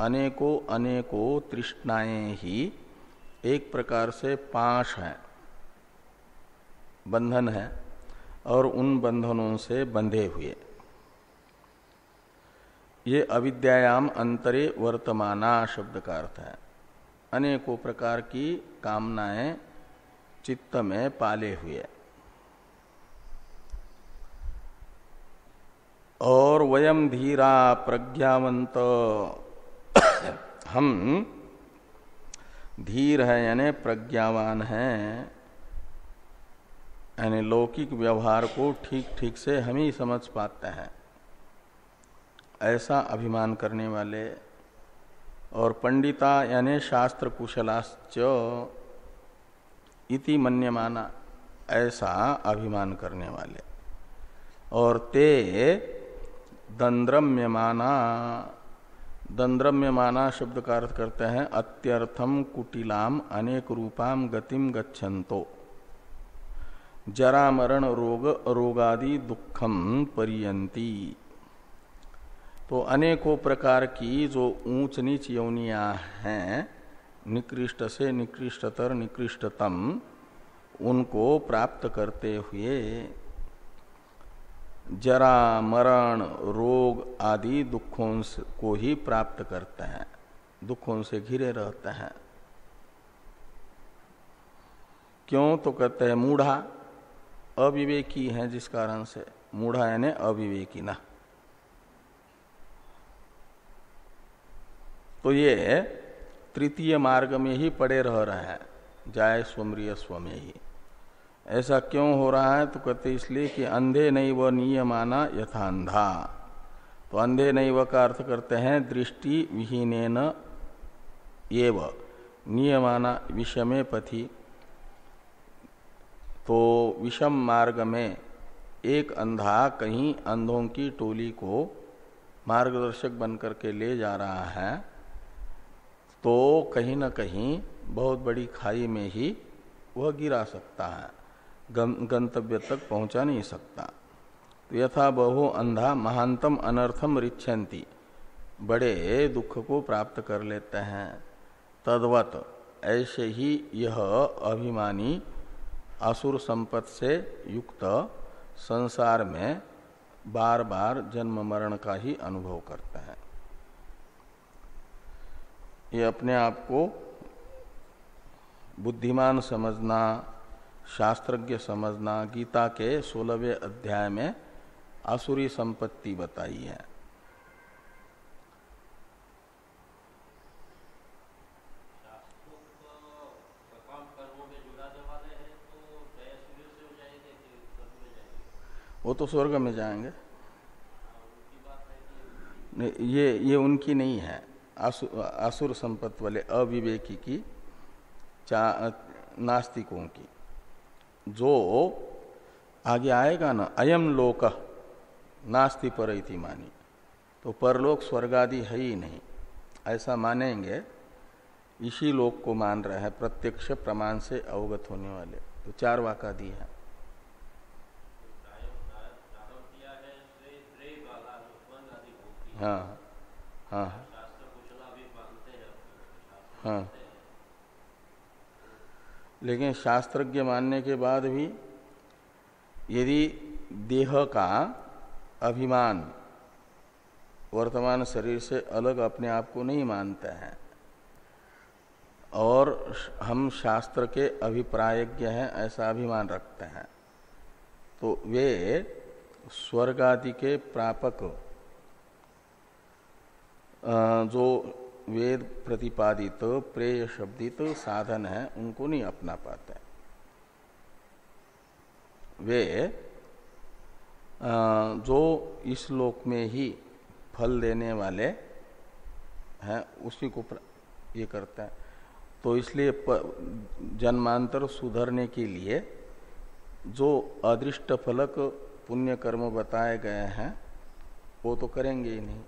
अनेकों अनेकों तृष्णाएं ही एक प्रकार से पाश हैं, बंधन है, और उन बंधनों से बंधे हुए। ये अविद्यायाम अंतरे वर्तमाना शब्द का अर्थ है। अनेकों प्रकार की कामनाएं चित्त में पाले हुए। और वयम धीरा प्रज्ञावंत, हम धीर है यानी प्रज्ञावान हैं, यानी लौकिक व्यवहार को ठीक ठीक से हम ही समझ पाते हैं, ऐसा अभिमान करने वाले। और पंडिता यानी शास्त्र कुशलाश्च इति मन्यमाना, ऐसा अभिमान करने वाले। और ते दंद्रम्यमाना, दंद्रम्यमाना शब्द का अर्थ करते हैं अत्यर्थम कुटिलाम अनेक रूपाम गतिम गच्छन्तो जरा मरण रोग रोगादि दुखम परियंती। तो अनेकों प्रकार की जो ऊंच नीच योनियां हैं, निकृष्ट से निकृष्टतर निकृष्टतम, उनको प्राप्त करते हुए जरा मरण रोग आदि दुखों को ही प्राप्त करते हैं, दुखों से घिरे रहते हैं। क्यों? तो कहते हैं मूढ़ा, अविवेकी हैं, जिस कारण से। मूढ़ा यानी अविवेकी ना। तो ये तृतीय मार्ग में ही पड़े रह रहे हैं, जाय स्वमृय स्व में ही। ऐसा क्यों हो रहा है? तो कहते इसलिए कि अंधे नैव नियमाना यथा अंधा। तो अंधे नैव का अर्थ करते हैं दृष्टि विहीनेन एव नियमाना विषमे पथि। तो विषम मार्ग में एक अंधा कहीं अंधों की टोली को मार्गदर्शक बनकर के ले जा रहा है, तो कहीं न कहीं बहुत बड़ी खाई में ही वह गिरा सकता है, गंतव्य तक पहुंचा नहीं सकता। तो यथा बहु अंधा महांतम अनर्थम रिच्छन्ति, बड़े दुख को प्राप्त कर लेते हैं। तद्वत ऐसे ही यह अभिमानी असुर संपत्ति से युक्त संसार में बार बार जन्म मरण का ही अनुभव करते हैं। ये अपने आप को बुद्धिमान समझना, शास्त्रज्ञ समझना, गीता के 16वें अध्याय में आसुरी संपत्ति बताई है। वो तो स्वर्ग में जाएंगे। नहीं, ये उनकी नहीं है, असुर संपत्ति वाले अविवेकी की, नास्तिकों की। जो आगे आएगा ना, अयम लोक नास्ति पर इति मानी, तो परलोक स्वर्ग आदि है ही नहीं, ऐसा मानेंगे। इसी लोक को मान रहे हैं प्रत्यक्ष प्रमाण से अवगत होने वाले। तो चार वाकादि है। हाँ हाँ हाँ। लेकिन शास्त्रज्ञ मानने के बाद भी यदि देह का अभिमान वर्तमान शरीर से अलग अपने आप को नहीं मानते हैं, और हम शास्त्र के अभिप्रायज्ञ हैं ऐसा अभिमान रखते हैं, तो वे स्वर्ग आदि के प्रापक जो वेद प्रतिपादित प्रेय शब्दित साधन है, उनको नहीं अपना पाते। वे जो इस लोक में ही फल देने वाले हैं उसी को ये करते हैं। तो इसलिए जन्मांतर सुधरने के लिए जो अदृष्ट फलक पुण्य कर्म बताए गए हैं वो तो करेंगे ही नहीं।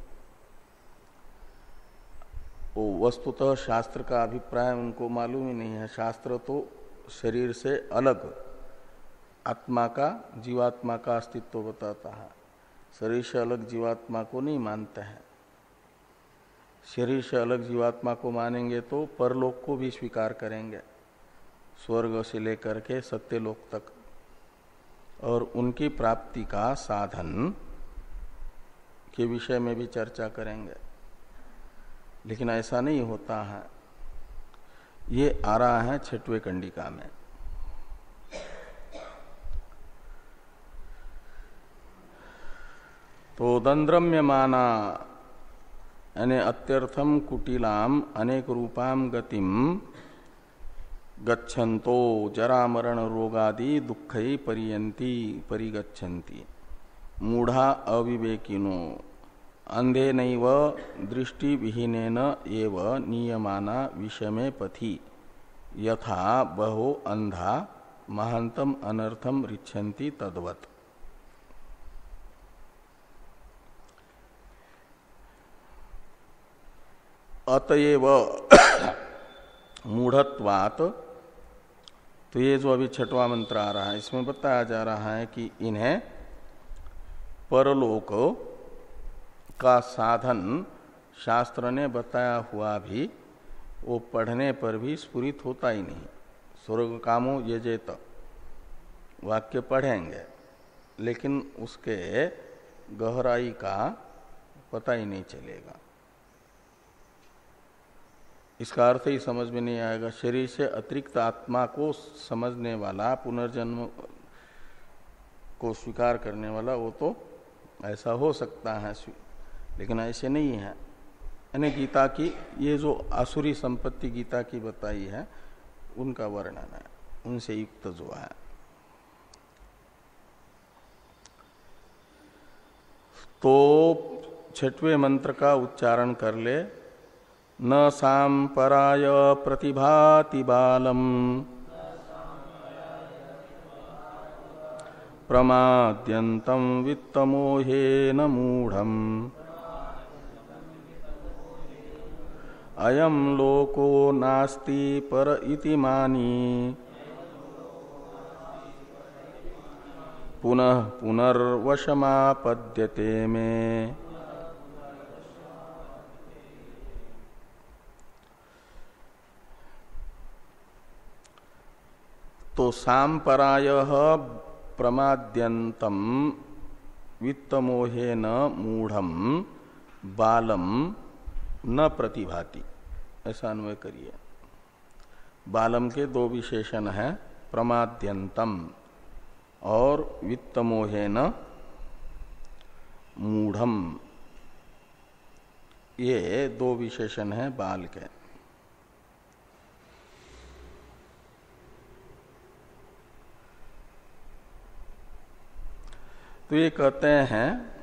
वो वस्तुतः शास्त्र का अभिप्राय उनको मालूम ही नहीं है। शास्त्र तो शरीर से अलग आत्मा का, जीवात्मा का अस्तित्व बताता है, शरीर से अलग जीवात्मा को नहीं मानते हैं। शरीर से अलग जीवात्मा को मानेंगे तो परलोक को भी स्वीकार करेंगे, स्वर्ग से लेकर के सत्यलोक तक, और उनकी प्राप्ति का साधन के विषय में भी चर्चा करेंगे। लेकिन ऐसा नहीं होता है। ये आ रहा है 6वें कंडिका में। तो दंद्रम्यमाना यानी अत्यर्थम कुटिलाम अनेक रूपाम गतिम गच्छन्तो जरा मरण रोगादि दुखई परियंती परिगच्छन्ति मूढ़ा अविवेकिनो अंधे नैव दृष्टि विहीनेन एव नियमाना विषमे पथि यथा बहो अंधा महांतम अनर्थम रिच्छन्ति तद्वत्। अतएव मूढ़त्वात्, तो ये जो अभी 6वां मंत्र आ रहा है इसमें बताया जा रहा है कि इन्हें परलोक का साधन शास्त्र ने बताया हुआ भी वो पढ़ने पर भी स्फुरित होता ही नहीं। स्वर्ग कामो यजेत वाक्य पढ़ेंगे लेकिन उसके गहराई का पता ही नहीं चलेगा। इसका अर्थ ही समझ में नहीं आएगा। शरीर से अतिरिक्त आत्मा को समझने वाला, पुनर्जन्म को स्वीकार करने वाला, वो तो ऐसा हो सकता है, लेकिन ऐसे नहीं है। यानी गीता की ये जो आसुरी संपत्ति गीता की बताई है उनका वर्णन है, उनसे युक्त जो है। तो 6वें मंत्र का उच्चारण कर ले। न सांपराय प्रतिभाति बालम प्रमाद्यन्तं वित्तमोहेन मूढ़म अयं लोको नास्ति पर इति मानी पुनः पुनर्वशमापद्यते में। तो सांपरायः प्रमाद्यन्तं वित्तमोहेन मूढ़म बालम न प्रतिभाति, ऐसा अन्वय करिए। बालम के दो विशेषण हैं, प्रमाद्यंतम और वित्तमोहेन मूढ़म, ये दो विशेषण हैं बाल के। तो ये कहते हैं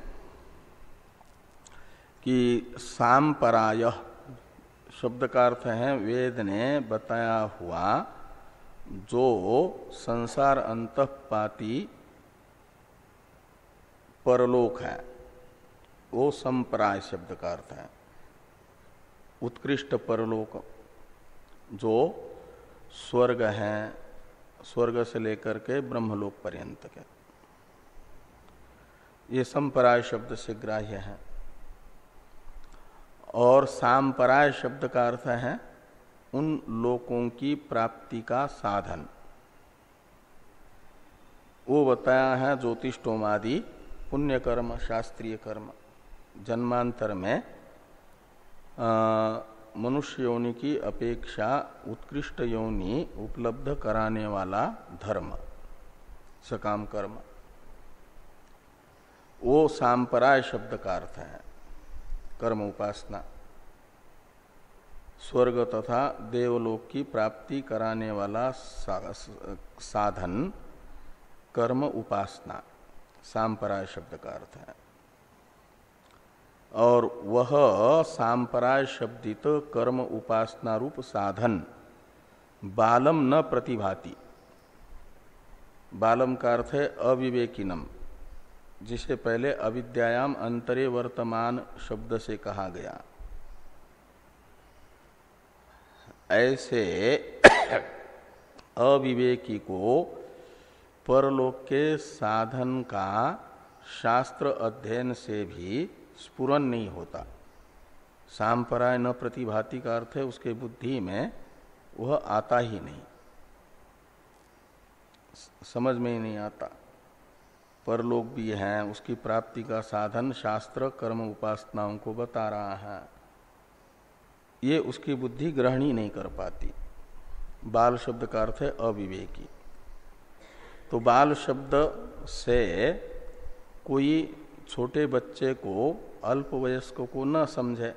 कि सांपराय शब्द का अर्थ है वेद ने बताया हुआ जो संसार अंतःपाती परलोक है वो संपराय शब्द का अर्थ है। उत्कृष्ट परलोक जो स्वर्ग है, स्वर्ग से लेकर के ब्रह्मलोक पर्यंत के, ये संपराय शब्द से ग्राह्य है। और सांपराय शब्द का अर्थ है उन लोकों की प्राप्ति का साधन। वो बताया है ज्योतिष्टोमादि पुण्य कर्म, शास्त्रीय कर्म, जन्मांतर में मनुष्य योनि की अपेक्षा उत्कृष्ट योनि उपलब्ध कराने वाला धर्म, सकाम कर्म, वो सांपराय शब्द का अर्थ है। कर्म उपासना, स्वर्ग तथा देवलोक की प्राप्ति कराने वाला साधन कर्म उपासना, सांपराय शब्द का अर्थ है। और वह सांपराय शब्दित कर्म उपासना रूप साधन बालम न प्रतिभाति, बालम का अर्थ है अविवेकिनम, जिसे पहले अविद्यायाम अंतरे वर्तमान शब्द से कहा गया। ऐसे अविवेकी को परलोक के साधन का शास्त्र अध्ययन से भी स्फुरन नहीं होता। सांपराय न प्रतिभाति का अर्थ है उसके बुद्धि में वह आता ही नहीं, समझ में ही नहीं आता। परलोक भी है, उसकी प्राप्ति का साधन शास्त्र कर्म उपासनाओं को बता रहा है, ये उसकी बुद्धि ग्रहण ही नहीं कर पाती। बाल शब्द का अर्थ है अविवेकी। तो बाल शब्द से कोई छोटे बच्चे को, अल्पवयस्क को न समझे,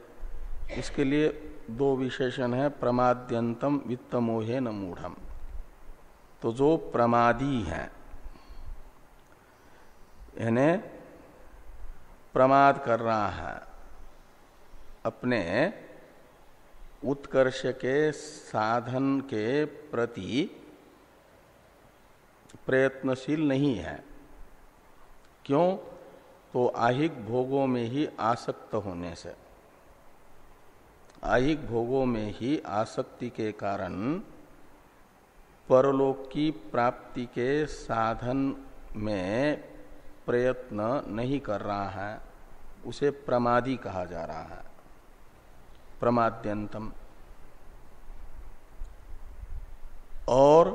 इसके लिए दो विशेषण है, प्रमाद्यंतम वित्तमोहे न मूढ़म। तो जो प्रमादी है, यानी प्रमाद कर रहा है, अपने उत्कर्ष के साधन के प्रति प्रयत्नशील नहीं है। क्यों? तो आहिक भोगों में ही आसक्त होने से, आहिक भोगों में ही आसक्ति के कारण परलोक की प्राप्ति के साधन में प्रयत्न नहीं कर रहा है, उसे प्रमादी कहा जा रहा है, प्रमाद्यंतम। और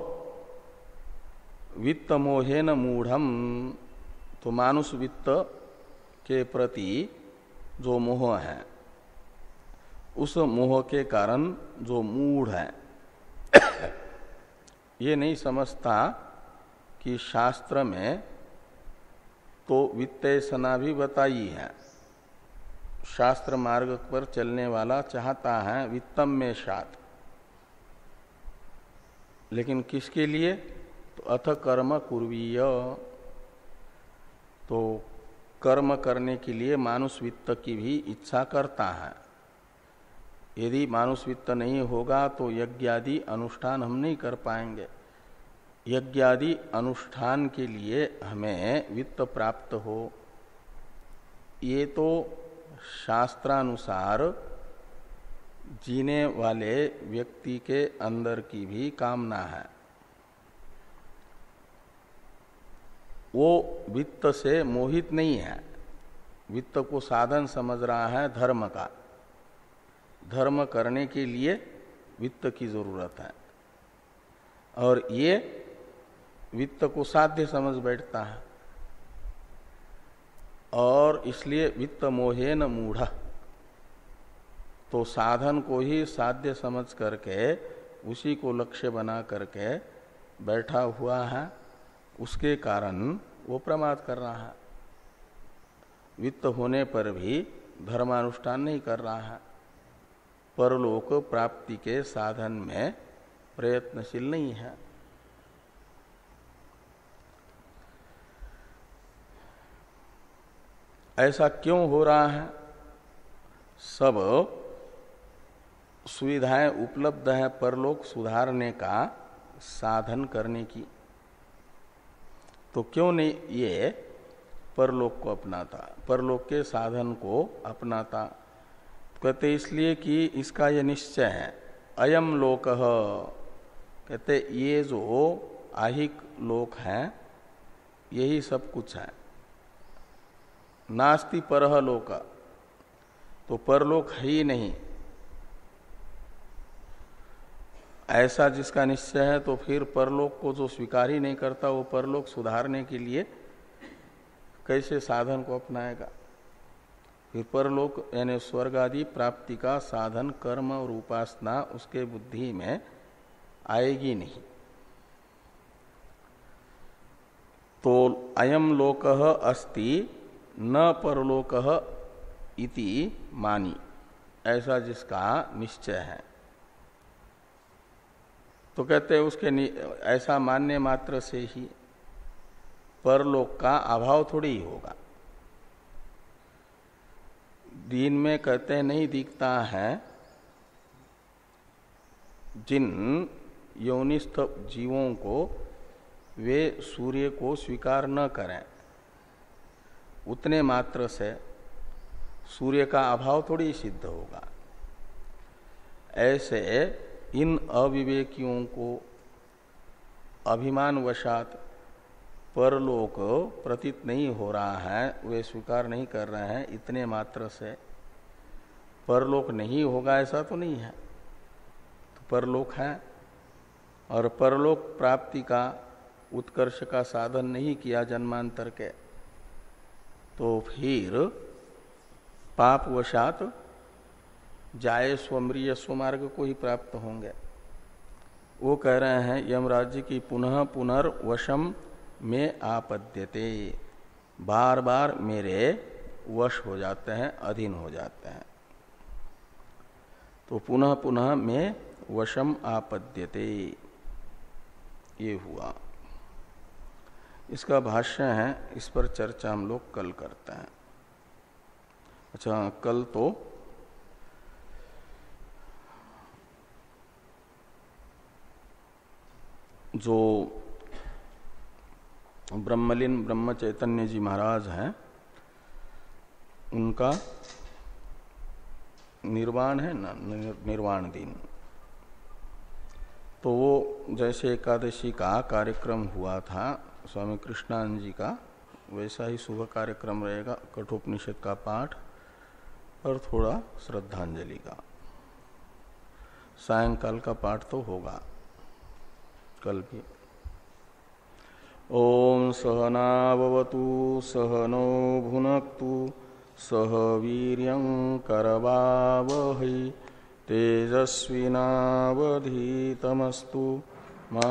वित्त मोहेन मूढ़म, तो मानुष वित्त के प्रति जो मोह है, उस मोह के कारण जो मूढ़ है, ये नहीं समझता कि शास्त्र में तो वित्तेषणा भी बताई है। शास्त्र मार्ग पर चलने वाला चाहता है वित्तम में शात, लेकिन किसके लिए? तो अथ कर्म कुर्वीय, तो कर्म करने के लिए मानुष वित्त की भी इच्छा करता है। यदि मानुष वित्त नहीं होगा तो यज्ञादि अनुष्ठान हम नहीं कर पाएंगे। यज्ञादि अनुष्ठान के लिए हमें वित्त प्राप्त हो, ये तो शास्त्रानुसार जीने वाले व्यक्ति के अंदर की भी कामना है। वो वित्त से मोहित नहीं है, वित्त को साधन समझ रहा है धर्म का। धर्म करने के लिए वित्त की जरूरत है, और ये वित्त को साध्य समझ बैठता है, और इसलिए वित्त मोहेन मूढ़, तो साधन को ही साध्य समझ करके उसी को लक्ष्य बना करके बैठा हुआ है, उसके कारण वो प्रमाद कर रहा है। वित्त होने पर भी धर्मानुष्ठान नहीं कर रहा है, परलोक प्राप्ति के साधन में प्रयत्नशील नहीं है। ऐसा क्यों हो रहा है? सब सुविधाएं उपलब्ध है परलोक सुधारने का साधन करने की, तो क्यों नहीं ये परलोक को अपनाता, परलोक के साधन को अपनाता? कहते इसलिए कि इसका ये निश्चय है, अयम लोकः, कहते ये जो आहिक लोक है यही सब कुछ है। नास्ति परह लोक, तो परलोक है ही नहीं, ऐसा जिसका निश्चय है तो फिर परलोक को जो स्वीकार ही नहीं करता वो परलोक सुधारने के लिए कैसे साधन को अपनाएगा? फिर परलोक यानी स्वर्ग आदि प्राप्ति का साधन कर्म और उपासना उसके बुद्धि में आएगी नहीं। तो अयम लोकः अस्ति न परलोकः इति मानी, ऐसा जिसका निश्चय है, तो कहते हैं उसके ऐसा मानने मात्र से ही परलोक का अभाव थोड़ी ही होगा। दिन में कहते हैं नहीं दिखता है, जिन योनिस्थ जीवों को वे सूर्य को स्वीकार न करें, उतने मात्र से सूर्य का अभाव थोड़ी सिद्ध होगा। ऐसे इन अविवेकियों को अभिमानवशात परलोक प्रतीत नहीं हो रहा है, वे स्वीकार नहीं कर रहे हैं, इतने मात्र से परलोक नहीं होगा ऐसा तो नहीं है। तो परलोक है और परलोक प्राप्ति का उत्कर्ष का साधन नहीं किया जन्मांतर के, तो फिर पापवशात जाए स्वमृय स्वमार्ग को ही प्राप्त होंगे। वो कह रहे हैं यमराज्य की पुनः पुनर्वशम में आपद्यते, बार बार मेरे वश हो जाते हैं, अधीन हो जाते हैं। तो पुनः पुनः में वशम आपद्यते ये हुआ। इसका भाष्य है, इस पर चर्चा हम लोग कल करते हैं। अच्छा, कल तो जो ब्रह्मलीन ब्रह्म चैतन्य जी महाराज हैं, उनका निर्वाण है ना, निर्वाण दिन। तो वो जैसे एकादशी का कार्यक्रम हुआ था स्वामी कृष्णानंद जी का, वैसा ही शुभ कार्यक्रम रहेगा। कठोपनिषद का पाठ और थोड़ा श्रद्धांजलि का। सायंकाल का पाठ तो होगा कल भी। ओम सहनावतु सहनो भुनक्तु सह वीर्यं करवावहै तेजस्विनावधीतमस्तु मा